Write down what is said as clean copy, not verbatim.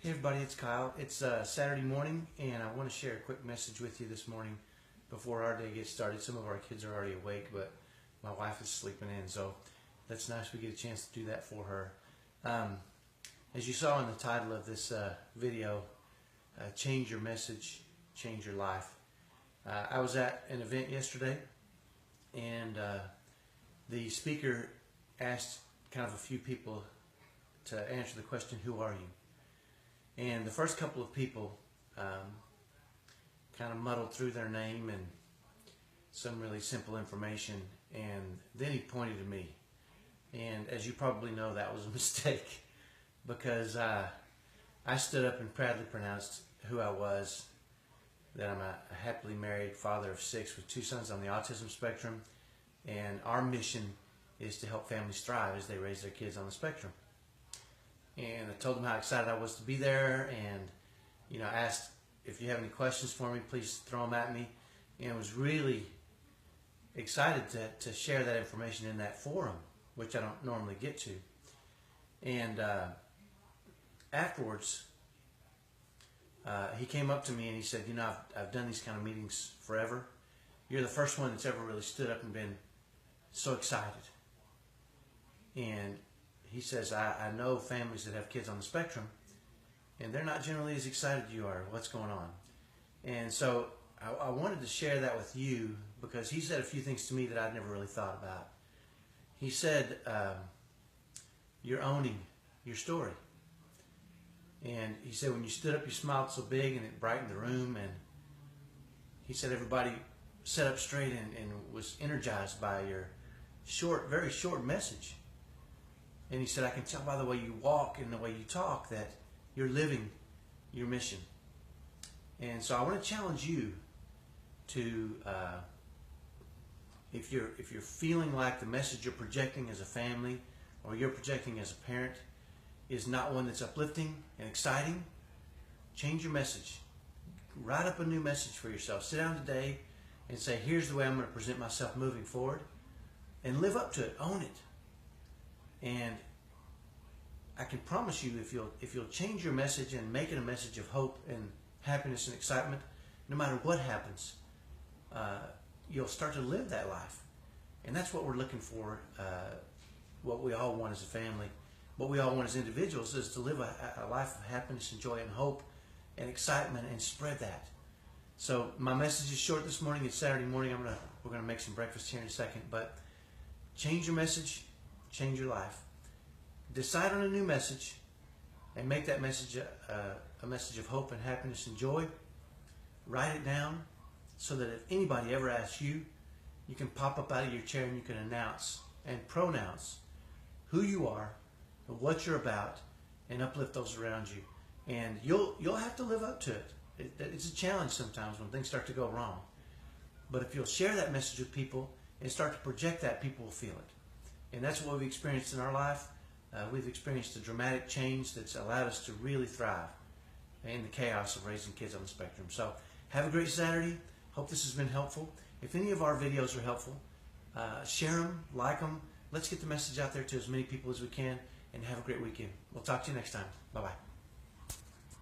Hey everybody, it's Kyle. It's Saturday morning, and I want to share a quick message with you this morning before our day gets started. Some of our kids are already awake, but my wife is sleeping in, so that's nice we get a chance to do that for her. As you saw in the title of this video, change your message, change your life. I was at an event yesterday, and the speaker asked kind of a few people to answer the question, who are you? And the first couple of people kind of muddled through their name and some really simple information, and then he pointed to me. And as you probably know, that was a mistake, because I stood up and proudly pronounced who I was, that I'm a happily married father of 6 with 2 sons on the autism spectrum, and our mission is to help families thrive as they raise their kids on the spectrum. And I told them how excited I was to be there, and asked if you have any questions for me, please throw them at me, and was really excited to share that information in that forum, which I don't normally get to. And afterwards, he came up to me and he said, I've done these kind of meetings forever. You're the first one that's ever really stood up and been so excited. And he says, I know families that have kids on the spectrum, and they're not generally as excited as you are. What's going on? And so I wanted to share that with you, because he said a few things to me that I'd never really thought about. He said, you're owning your story. And he said, when you stood up, you smiled so big and it brightened the room. And he said everybody sat up straight and was energized by your very short message. And he said, I can tell by the way you walk and the way you talk that you're living your mission. And so I want to challenge you to, if you're feeling like the message you're projecting as a family or you're projecting as a parent is not one that's uplifting and exciting, change your message. Write up a new message for yourself. Sit down today and say, here's the way I'm going to present myself moving forward, and live up to it. Own it. And I can promise you, if you'll change your message and make it a message of hope and happiness and excitement, no matter what happens, you'll start to live that life. And that's what we're looking for. What we all want as a family, what we all want as individuals, is to live a life of happiness and joy and hope and excitement, and spread that. So my message is short this morning. It's Saturday morning. We're gonna make some breakfast here in a second. But change your message, change your life. Decide on a new message and make that message a message of hope and happiness and joy. Write it down so that if anybody ever asks you, you can pop up out of your chair and you can announce and pronounce who you are, what you're about, and uplift those around you. And you'll have to live up to it. It's a challenge sometimes when things start to go wrong. But if you'll share that message with people and start to project that, people will feel it. And that's what we've experienced in our life. We've experienced a dramatic change that's allowed us to really thrive in the chaos of raising kids on the spectrum. So have a great Saturday. Hope this has been helpful. If any of our videos are helpful, share them, like them. Let's get the message out there to as many people as we can, and have a great weekend. We'll talk to you next time. Bye-bye.